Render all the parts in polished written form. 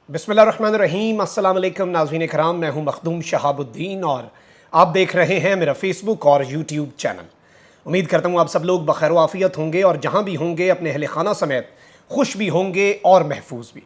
बिस्मिल्लाहिर्रहमानिर्रहीम। अस्सलाम वालेकुम नाज़रीन कराम, मैं हूं मखदूम शहाबुद्दीन और आप देख रहे हैं मेरा फेसबुक और यूट्यूब चैनल। उम्मीद करता हूं आप सब लोग बखैर व आफियत होंगे और जहां भी होंगे अपने अहले खाना समेत खुश भी होंगे और महफूज भी।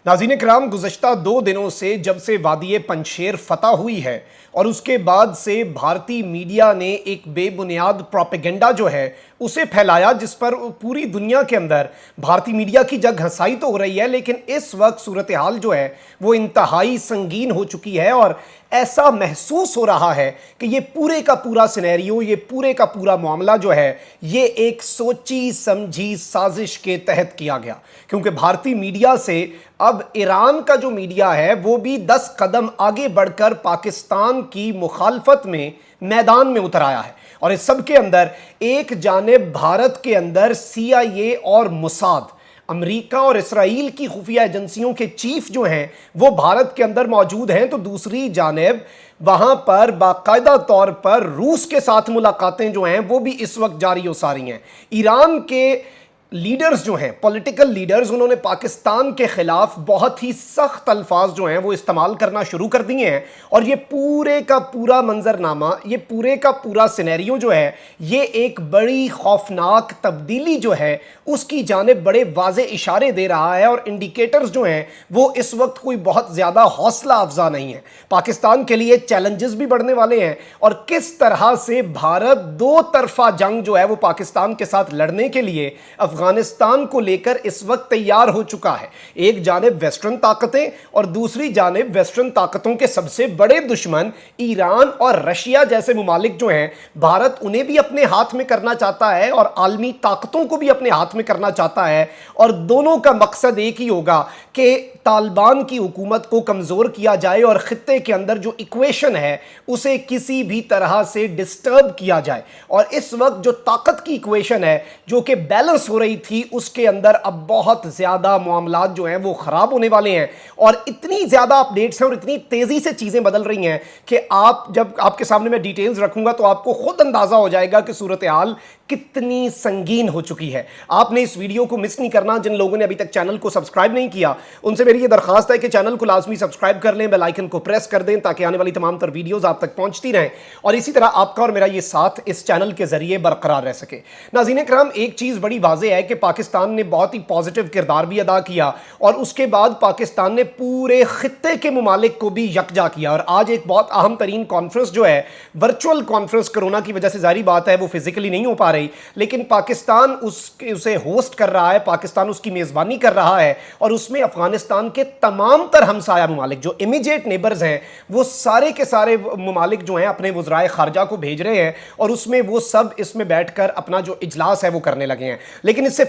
नाज़रीन कराम, गुज़श्ता 2 दिनों से जब से वादी पंजशेर फतह हुई है और उसके बाद से भारतीय मीडिया ने एक बेबुनियाद प्रोपेगेंडा जो है उसे फैलाया, जिस पर पूरी दुनिया के अंदर भारतीय मीडिया की जग हंसाई तो हो रही है, लेकिन इस वक्त सूरत हाल जो है वो इंतहाई संगीन हो चुकी है और ऐसा महसूस हो रहा है कि ये पूरे का पूरा सिनेरियो, ये पूरे का पूरा मामला जो है ये एक सोची समझी साजिश के तहत किया गया। क्योंकि भारतीय मीडिया से अब ईरान का जो मीडिया है वो भी 10 कदम आगे बढ़कर पाकिस्तान की मुखालफत में मैदान में उतर आया है। और इस सब के अंदर एक जानिब भारत के अंदर CIA और मोसाद, अमेरिका और इसराइल की खुफिया एजेंसियों के चीफ जो हैं वो भारत के अंदर मौजूद हैं, तो दूसरी जानिब वहां पर बाकायदा तौर पर रूस के साथ मुलाकातें जो हैं वो भी इस वक्त जारी हो सारी हैं। ईरान के लीडर्स जो हैं, पॉलिटिकल लीडर्स, उन्होंने पाकिस्तान के खिलाफ बहुत ही सख्त अल्फाज जो हैं वो इस्तेमाल करना शुरू कर दिए हैं। और ये पूरे का पूरा मंजरनामा, ये पूरे का पूरा सिनेरियो जो है ये एक बड़ी खौफनाक तब्दीली जो है उसकी जानिब बड़े वाज़े इशारे दे रहा है। और इंडिकेटर्स जो हैं वो इस वक्त कोई बहुत ज़्यादा हौसला अफजा नहीं है। पाकिस्तान के लिए चैलेंजेस भी बढ़ने वाले हैं और किस तरह से भारत दो तरफा जंग जो है वो पाकिस्तान के साथ लड़ने के लिए अफगानिस्तान को लेकर इस वक्त तैयार हो चुका है। एक जानिब वेस्टर्न ताकतें और दूसरी जानिब वेस्टर्न ताकतों के सबसे बड़े दुश्मन ईरान और रशिया जैसे मुमालिक जो हैं, भारत उन्हें भी अपने हाथ में करना चाहता है और आलमी ताकतों को भी अपने हाथ में करना चाहता है। और दोनों का मकसद एक ही होगा कि तालिबान की हुकूमत को कमज़ोर किया जाए और ख़ित्ते के अंदर जो इक्वेशन है उसे किसी भी तरह से डिस्टर्ब किया जाए। और इस वक्त जो ताकत की इक्वेशन है जो कि बैलेंस हो रही थी, उसके अंदर अब बहुत ज़्यादा मामलात जो हैं वो ख़राब होने वाले हैं। और इतनी ज़्यादा अपडेट्स हैं और इतनी तेज़ी से चीज़ें बदल रही हैं कि आप जब आपके सामने मैं डिटेल्स रखूँगा तो आपको खुद अंदाज़ा हो जाएगा कि सूरत हाल कितनी संगीन हो चुकी है। आपने इस वीडियो को मिस नहीं करना। जिन लोगों ने अभी तक चैनल को सब्सक्राइब नहीं किया उनसे मेरी ये दरखास्त है कि चैनल को लाजमी सब्सक्राइब कर लें, बेल आइकन को प्रेस कर दें ताकि आने वाली तमाम तर वीडियोस आप तक पहुंचती रहें और इसी तरह आपका और मेरा ये साथ इस चैनल के जरिए बरकरार रह सके। नाज़रीन कराम, एक चीज़ बड़ी वाज़ेह है कि पाकिस्तान ने बहुत ही पॉजिटिव किरदार भी अदा किया और उसके बाद पाकिस्तान ने पूरे खित्ते के मुमालिक को भी यकजा किया। और आज एक बहुत अहम तरीन कॉन्फ्रेंस जो है, वर्चुअल कॉन्फ्रेंस, कोरोना की वजह से जारी बात है वो फिजिकली नहीं हो पा रही, लेकिन पाकिस्तान उसे होस्ट कर रहा है, पाकिस्तान उसकी मेज़बानी कर रहा है और उसमें अफगानिस्तान के तमाम तर हमसाया मुमालिक जो इमीडिएट नेबर्स हैं वो सारे के सारे मुमालिक जो हैं अपने वज़राए खारजा को भेज रहे हैं और उसमें वो सब इसमें बैठकर अपना जो इजलास है वो करने लगे हैं। लेकिन इससे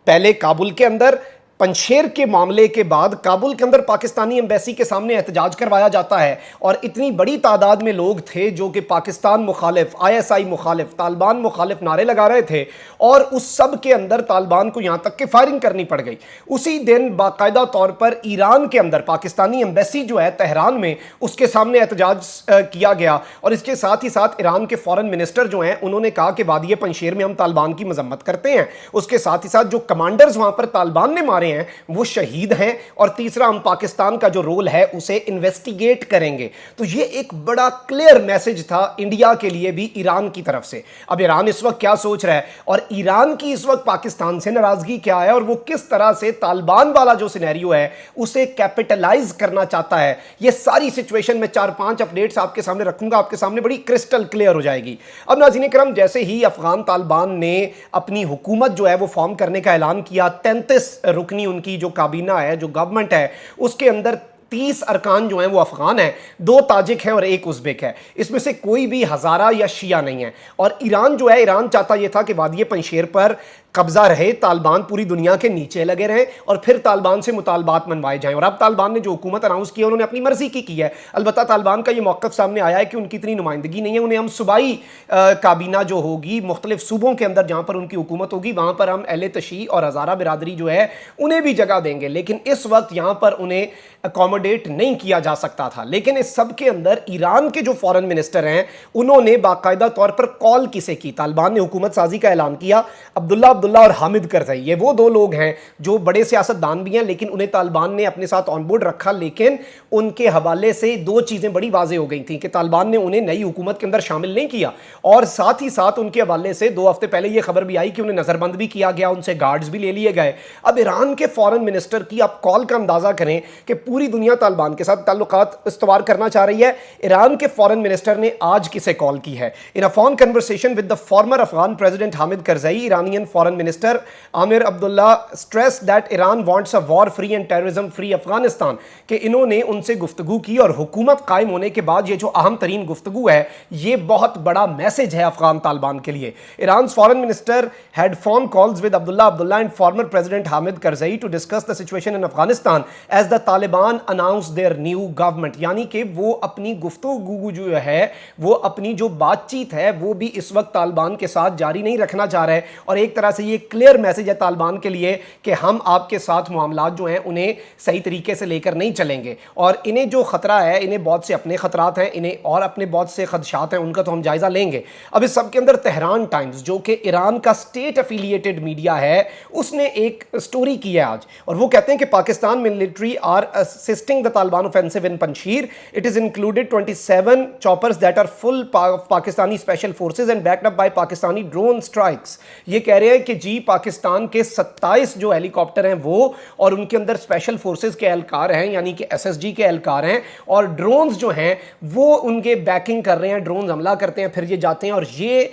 पहले काबुल के अंदर पंजशेर के मामले के बाद काबुल के अंदर पाकिस्तानी एम्बेसी के सामने एहतजाज करवाया जाता है और इतनी बड़ी तादाद में लोग थे जो कि पाकिस्तान मुखालिफ, ISI मुखालिफ, तालिबान मुखालिफ नारे लगा रहे थे और उस सब के अंदर तालिबान को यहाँ तक कि फायरिंग करनी पड़ गई। उसी दिन बाकायदा तौर पर ईरान के अंदर पाकिस्तानी एम्बेसी जो है तेहरान में, उसके सामने एहतजाज किया गया और इसके साथ ही साथ ईरान के फॉरेन मिनिस्टर जो हैं उन्होंने कहा कि वादी पंजशेर में हम तालिबान की मजम्मत करते हैं। उसके साथ ही साथ जो कमांडर्स वहाँ पर तालिबान ने मारे हैं वो शहीद हैं और तीसरा, हम पाकिस्तान का जो रोल है उसे इन्वेस्टिगेट करेंगे। तो ये एक बड़ा क्लियर मैसेज था इंडिया के लिए भी ईरान की तरफ से। अब ईरान इस वक्त क्या सोच रहा है और ईरान की इस वक्त पाकिस्तान से नाराजगी क्या है और वो किस तरह से तालिबान वाला जो सिनेरियो है उसे कैपिटलाइज करना चाहता है, ये सारी सिचुएशन में 4-5 अपडेट्स आपके सामने रखूंगा, आपके सामने बड़ी क्रिस्टल क्लियर हो जाएगी। अब नाज़रीन करम, जैसे ही अफगान तालिबान ने अपनी हुकूमत जो है वो फॉर्म करने का ऐलान किया, 33 रुकनी उनकी जो काबीना है, जो गवर्नमेंट है, उसके अंदर 30 अरकान जो हैं वो अफगान हैं, 2 ताजिक हैं और 1 उज़्बेक है। इसमें से कोई भी हज़ारा या शिया नहीं है। और ईरान जो है, ईरान चाहता यह था कि वादी पंजशेर पर कब्जा रहे, तालिबान पूरी दुनिया के नीचे लगे रहें और फिर तालिबान से मुतालबात मनवाए जाएं। और अब तालिबान ने जो हुकूमत अनाउंस की है उन्होंने अपनी मर्जी की है। अलबत्ता तालिबान का ये मौक़िफ़ सामने आया है कि उनकी इतनी नुमाइंदगी नहीं है, उन्हें हम सूबाई काबीना जो होगी मुख्तलिफ सूबों के अंदर जहाँ पर उनकी हुकूमत होगी वहाँ पर हम अहले तशी और हज़ारा बिरादरी जो है उन्हें भी जगह देंगे, लेकिन इस वक्त यहाँ पर उन्हें अकोमोडेट नहीं किया जा सकता था। लेकिन इस सब के अंदर ईरान के जो फॉरेन मिनिस्टर हैं उन्होंने बाकायदा तौर पर कॉल किसे की, तालिबान ने हुकूमत साजी का ऐलान किया, अब्दुल्ला عبداللہ اور حامد کرزئی، یہ وہ دو لوگ ہیں جو بڑے سیاستدان بھی ہیں لیکن انہیں طالبان نے اپنے ساتھ آن بورڈ رکھا، لیکن ان کے حوالے سے دو چیزیں بڑی واضح ہو گئی تھیں کہ طالبان نے انہیں نئی حکومت کے اندر شامل نہیں کیا، اور ساتھ ہی ساتھ ان کے حوالے سے 2 ہفتے پہلے یہ خبر بھی آئی کہ انہیں نظر بند بھی کیا گیا، ان سے گارڈز بھی لے لیے گئے۔ اب ایران کے فورن منسٹر کی آپ کال کا اندازہ کریں کہ پوری دنیا طالبان کے ساتھ تعلقات استوار کرنا چاہ رہی ہے۔ ایران کے فورن منسٹر نے آج کسے کال کی ہے؟ In a phone conversation with the former Afghan president Hamid Karzai, Iranian foreign minister Amir Abdullah stressed that Iran wants a war free and terrorism free Afghanistan, کہ انہوں نے ان سے گفتگو کی اور حکومت قائم ہونے کے بعد یہ جو اہم ترین گفتگو ہے یہ بہت بڑا میسج ہے افغان طالبان کے لیے۔ ایران's foreign minister had phone calls with Abdullah and former president Hamid Karzai to discuss the situation in Afghanistan as the Taliban announced their new government، یعنی کہ وہ اپنی گفتگو جو ہے، وہ اپنی جو بات چیت ہے وہ بھی اس وقت طالبان کے ساتھ جاری نہیں رکھنا چاہ رہے، اور ایک طرح سے یہ کلیئر میسج ہے طالبان کے لیے کہ ہم آپ کے ساتھ معاملات جو ہیں انہیں صحیح طریقے سے لے کر نہیں چلیں گے، اور انہیں جو خطرہ ہے، انہیں بہت سے اپنے خطرات ہیں، انہیں اور اپنے بہت سے خدشات ہیں، ان کا تو ہم جائزہ لیں گے۔ اب اس سب کے اندر تہران ٹائمز جو کہ ایران کا اسٹیٹ افیلیٹڈ میڈیا ہے، اس نے ایک سٹوری کی ہے آج، اور وہ کہتے ہیں کہ Pakistan military are assisting the Taliban offensive in Panjshir, it is included 27 choppers that are full Pakistani special forces and backed up by Pakistani drone strikes. یہ کہہ رہے ہیں کہ جی پاکستان کے 27 جو ہیلی کاپٹر ہیں وہ، اور ان کے اندر اسپیشل فورسز کے اہلکار ہیں، یعنی کہ SSG کے اہلکار ہیں، اور ڈرونز جو ہیں وہ ان کے بیکنگ کر رہے ہیں، ڈرونز حملہ کرتے ہیں پھر یہ جاتے ہیں، اور یہ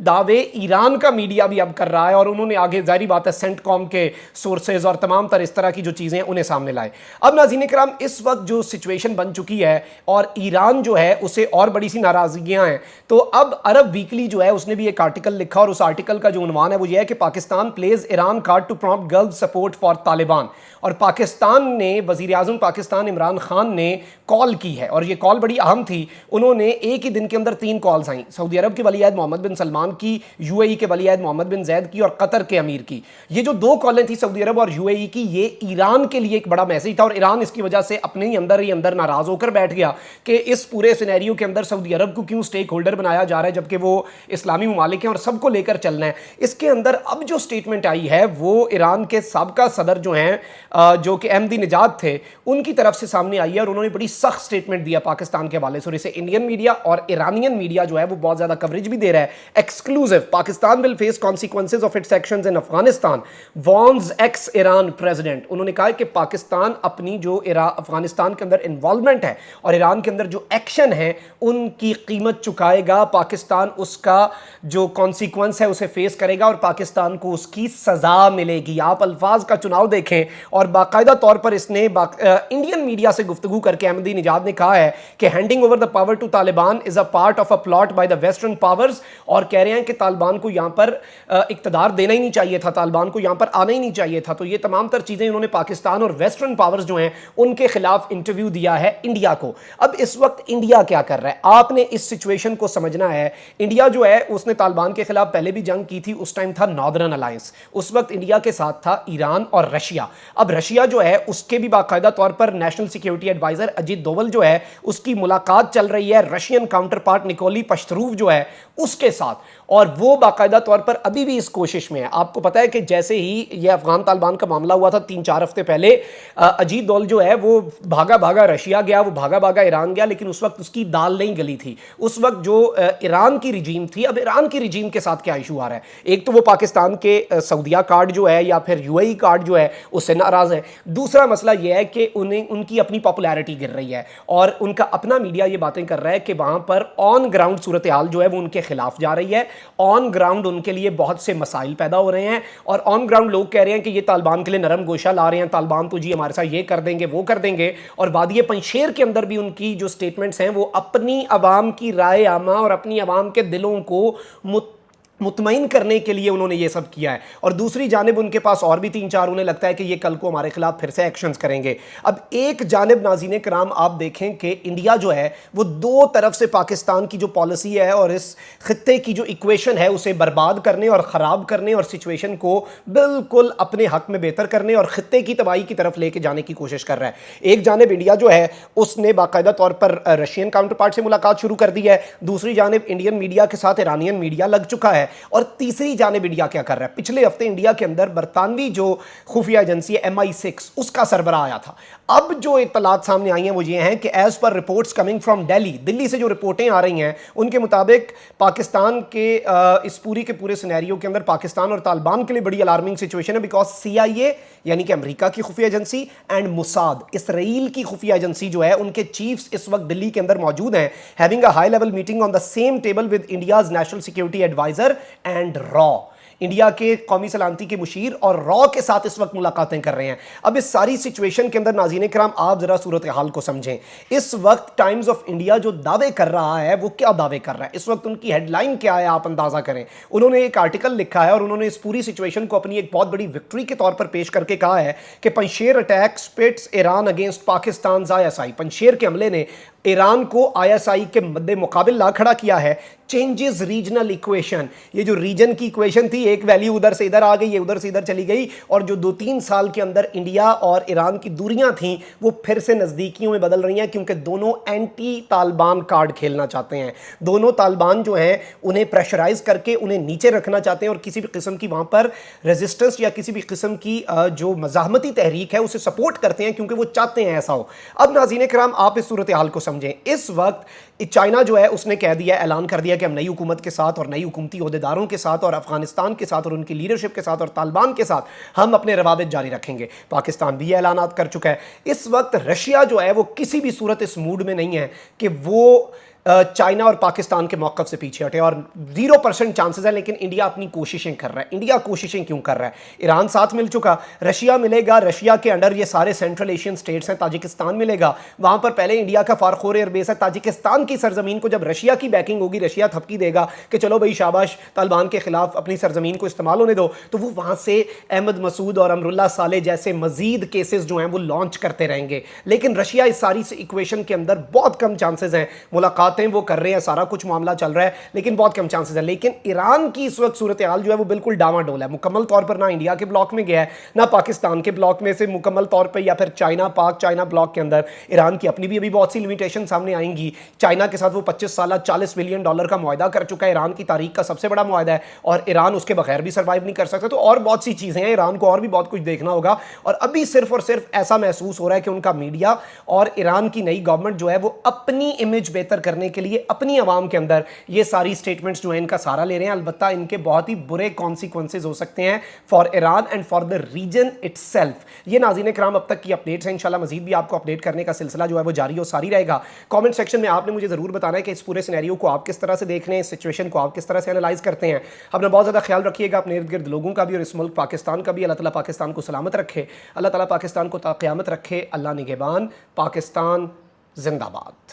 دعوے ایران کا میڈیا بھی اب کر رہا ہے، اور انہوں نے آگے ظاہری بات ہے سینٹ کام کے سورسز اور تمام تر اس طرح کی جو چیزیں ہیں انہیں سامنے لائے۔ اب ناظرین کرام، اس وقت جو سچویشن بن چکی ہے اور ایران جو ہے اسے اور بڑی سی ناراضگیاں ہیں، تو اب عرب ویکلی جو ہے اس نے بھی ایک آرٹیکل لکھا، اور اس آرٹیکل کا جو عنوان ہے وہ یہ ہے کہ Pakistan please Iran card to prompt Gulf support for Taliban, اور پاکستان نے، وزیر اعظم پاکستان عمران خان نے کال کی ہے، اور یہ کال بڑی اہم تھی۔ انہوں نے ایک ہی دن کے اندر 3 کالز آئیں، سعودی عرب کے ولی عہد محمد بن سلمان کی، UAE کے ولی عہد محمد بن زید کی، اور قطر کے امیر کی۔ یہ جو 2 کالیں تھیں سعودی عرب اور UAE کی، یہ ایران کے لیے ایک بڑا میسج تھا، اور ایران اس کی وجہ سے اپنے ہی اندر ناراض ہو کر بیٹھ گیا کہ اس پورے سینیریو کے اندر سعودی عرب کو کیوں سٹیک ہولڈر بنایا جا رہا ہے جبکہ وہ اسلامی ممالک ہیں اور سب کو لے کر چلنا ہے۔ اس کے اندر اب جو سٹیٹمنٹ آئی ہے وہ ایران کے سابقہ صدر جو ہیں جو کہ احمدی نژاد تھے، ان کی طرف سے سامنے آئی ہے، اور انہوں نے بڑی سخت سٹیٹمنٹ دیا پاکستان کے حوالے سے، اور اسے انڈین میڈیا اور ایرانین میڈیا جو ہے وہ بہت زیادہ کوریج بھی دے رہا ہے۔ Exclusive, Pakistan will face consequences of its actions in Afghanistan warns ex Iran president. انہوں نے کہا کہ پاکستان اپنی جو افغانستان کے اندر انوالومنٹ ہے اور ایران کے اندر جو ایکشن ہے ان کی قیمت چکائے گا، پاکستان اس کا جو کانسیکوینس ہے اسے فیس کرے گا، اور پاکستان کو اس کی سزا ملے گی۔ آپ الفاظ کا چناؤ دیکھیں، اور باقاعدہ طور پر اس نے انڈین میڈیا سے گفتگو کر کے احمدی نژاد نے کہا ہے کہ handing over the power to Taliban is a part of a plot by the western powers, اور کہہ رہے ہیں کہ طالبان کو یہاں پر اقتدار دینا ہی نہیں چاہیے تھا، طالبان کو یہاں پر آنا ہی نہیں چاہیے تھا۔ تو یہ تمام تر چیزیں انہوں نے پاکستان اور ویسٹرن پاورز جو ہیں ان کے خلاف انٹرویو دیا ہے انڈیا کو۔ اب اس وقت انڈیا کیا کر رہا ہے؟ آپ نے اس سچویشن کو سمجھنا ہے۔ انڈیا جو ہے اس نے طالبان کے خلاف پہلے بھی جنگ کی تھی، اس ٹائم تھا ناردرن الائنس، اس وقت انڈیا کے ساتھ تھا ایران اور رشیا۔ اب رشیا جو ہے اس کے بھی باقاعدہ طور پر national security advisor Ajit Doval جو ہے اس کی ملاقات چل رہی ہے رشین کاؤنٹر پارٹ نکولی پشتروف جو ہے اس کے ساتھ، اور وہ باقاعدہ طور پر ابھی بھی اس کوشش میں ہے۔ آپ کو پتا ہے کہ جیسے ہی یہ افغان طالبان کا معاملہ ہوا تھا 3-4 ہفتے پہلے، اجیت دوول جو ہے وہ بھاگا رشیا گیا، وہ بھاگا ایران گیا، لیکن اس وقت اس کی دال نہیں گلی تھی۔ اس وقت جو ایران کی رجیم تھی، اب ایران کی رجیم کے ساتھ کیا ایشو آ رہا ہے؟ ایک تو وہ پاکستان کے سعودیہ کارڈ جو ہے یا پھر UAE کارڈ جو ہے اس سے ناراض ہے۔ دوسرا مسئلہ یہ ہے کہ ان کی اپنی پاپولیرٹی گر رہی ہے، اور ان کا اپنا میڈیا یہ باتیں کر رہا ہے کہ وہاں پر آن گراؤنڈ صورتحال جو ہے وہ ان کے خلاف جا رہی ہے، آن گراؤنڈ ان کے لیے بہت سے مسائل پیدا ہو رہے ہیں، اور آن گراؤنڈ لوگ کہہ رہے ہیں کہ یہ طالبان کے لیے نرم گوشہ لا رہے ہیں، طالبان تو جی ہمارے ساتھ یہ کر دیں گے وہ کر دیں گے۔ اور وادی پنشیر کے اندر بھی ان کی جو سٹیٹمنٹس ہیں وہ اپنی عوام کی رائے عامہ اور اپنی عوام کے دلوں کو مطمئن کرنے کے لیے انہوں نے یہ سب کیا ہے، اور دوسری جانب ان کے پاس اور بھی 3-4 انہیں لگتا ہے کہ یہ کل کو ہمارے خلاف پھر سے ایکشنز کریں گے۔ اب ایک جانب ناظرین کرام آپ دیکھیں کہ انڈیا جو ہے وہ 2 طرف سے پاکستان کی جو پالیسی ہے اور اس خطے کی جو ایکویشن ہے اسے برباد کرنے اور خراب کرنے اور سچویشن کو بالکل اپنے حق میں بہتر کرنے اور خطے کی تباہی کی طرف لے کے جانے کی کوشش کر رہا ہے۔ ایک جانب انڈیا جو ہے اس نے باقاعدہ طور پر رشین کاؤنٹر پارٹ سے ملاقات شروع کر دی ہے، دوسری جانب انڈین میڈیا کے ساتھ ایرانین میڈیا لگ چکا ہے، और तीसरी जानिब इंडिया क्या कर रहा है। पिछले हफ्ते इंडिया के अंदर बरतानवी जो खुफिया एजेंसी है MI6 उसका सरबराह आया था। अब जो इत्तलात सामने आई हैं वो ये हैं कि as per reports coming from Delhi से जो रिपोर्टें आ रही हैं उनके मुताबिक पाकिस्तान के इस पूरी के पूरे सिनेरियो के अंदर पाकिस्तान और तालिबान के लिए बड़ी अलार्मिंग सिचुएशन है, बिकॉज CIA यानी कि अमेरिका की खुफिया एजेंसी एंड मुसाद इसराइल की खुफिया एजेंसी जो है उनके चीफ्स इस वक्त दिल्ली के अंदर मौजूद हैं, having a high level meeting on the same table with India's national security adviser and रॉ। इंडिया के कौमी सलामती के मुशीर और रॉ के साथ इस वक्त मुलाकातें कर रहे हैं। अब इस सारी सिचुएशन के अंदर नाज़रीन कराम आप जरा सूरत हाल को समझें। इस वक्त टाइम्स ऑफ इंडिया जो दावे कर रहा है वो क्या दावे कर रहा है, इस वक्त उनकी हेडलाइन क्या है आप अंदाजा करें। उन्होंने एक आर्टिकल लिखा है और उन्होंने इस पूरी सिचुएशन को अपनी एक बहुत बड़ी विक्ट्री के तौर पर पेश करके कहा है कि Panjshir attack spits Iran against Pakistan ISI। Panjshir के हमले ने ईरान को ISI के मद्दे मुकाबिल ला खड़ा किया है। चेंजेस रीजनल इक्वेशन, ये जो रीजन की इक्वेशन थी, एक वैल्यू उधर से इधर आ गई, ये उधर से इधर चली गई, और जो 2-3 साल के अंदर इंडिया और ईरान की दूरियां थीं वो फिर से नज़दीकियों में बदल रही हैं, क्योंकि दोनों एंटी तालिबान कार्ड खेलना चाहते हैं। दोनों तालिबान जो हैं उन्हें प्रेशराइज करके उन्हें नीचे रखना चाहते हैं और किसी भी किस्म की वहाँ पर रेजिस्टेंस या किसी भी किस्म की जो मज़ाहमती तहरीक है उसे सपोर्ट करते हैं, क्योंकि वो चाहते हैं ऐसा हो। अब नाज़रीन कराम आप इस सूरत हाल को समझें। इस वक्त चाइना जो है उसने कह दिया, ऐलान कर दिया कि हम नई हुकूमत के साथ और नई हुकूमती ओहदेदारों के साथ और अफगानिस्तान के साथ और उनकी लीडरशिप के साथ और तालिबान के साथ हम अपने रवाबित जारी रखेंगे। पाकिस्तान भी ऐलानात कर चुका है। इस वक्त रशिया जो है वो किसी भी सूरत इस मूड में नहीं है कि वो चाइना और पाकिस्तान के मौक़िफ़ से पीछे हटे, और 0% चांसेस है। लेकिन इंडिया अपनी कोशिशें कर रहा है। इंडिया कोशिशें क्यों कर रहा है? ईरान साथ मिल चुका, रशिया मिलेगा, रशिया के अंडर ये सारे सेंट्रल एशियन स्टेट्स हैं, ताजिकिस्तान मिलेगा, वहाँ पर पहले इंडिया का फारखोर एयरबेस है। ताजिकिस्तान की सरजमीन को जब रशिया की बैकिंग होगी, रशिया थपकी देगा कि चलो भाई शाबाश, तालिबान के खिलाफ अपनी सरजमीन को इस्तेमाल होने दो, तो वो वहाँ से अहमद मसूद और अमरुल्ला साले जैसे मजीद केसेस जो हैं वो लॉन्च करते रहेंगे। लेकिन रशिया इस सारी इक्वेशन के अंदर बहुत कम चांसेस हैं। मुलाकात वो कर रहे हैं, सारा कुछ मामला चल रहा है, लेकिन बहुत कम चांसेस है। लेकिन ईरान की इस वक्त सूरत हाल जो है वो बिल्कुल डामाडोल है। मुकम्मल तौर पर ना इंडिया के ब्लॉक में गया है, ना पाकिस्तान के ब्लॉक में से मुकम्मल तौर पर, या फिर चाइना ब्लॉक के अंदर ईरान की अपनी भी अभी बहुत सी लिमिटेशन सामने आएंगी। चाइना के साथ वो 25 साल $40 बिलियन का मुआहदा कर चुका है, ईरान की तारीख का सबसे बड़ा मुआहदा है, और ईरान उसके बगैर भी सर्वाइव नहीं कर सकता। तो और बहुत सी चीज़ें हैं, ईरान को और भी बहुत कुछ देखना होगा। और अभी सिर्फ और सिर्फ ऐसा महसूस हो रहा है कि उनका मीडिया और ईरान की नई गवर्नमेंट जो है वो अपनी इमेज बेहतर करने के लिए अपनी आवाम के अंदर ये सारी स्टेटमेंट्स जो हैं इनका सहारा ले रहे हैं। अलबत्ता इनके बहुत ही बुरे कॉन्सिक्वेंसेज हो सकते हैं for Iran and for the region itself. ये नाज़रीन कराम अब तक की अपडेट्स हैं। इंशाल्लाह मजीद भी आपको अपडेट करने का सिलसिला जो है वो जारी और सारी रहेगा। कमेंट सेक्शन में आपने मुझे ज़रूर बताना है कि इस पूरे सिनेरियो को आप किस तरह से देख रहे हैं, इस सिचुएशन को आप किस तरह से एनालाइज करते हैं। अपना बहुत ज़्यादा ख्याल रखिएगा, अपने इर्द गिर्द लोगों का भी और इस मुल्क पाकिस्तान का भी। अल्लाह ताला पाकिस्तान को सलामत रखे, अल्लाह ताला पाकिस्तान को ता क़यामत रखे। अल्लाह निगहबान, पाकिस्तान जिंदाबाद।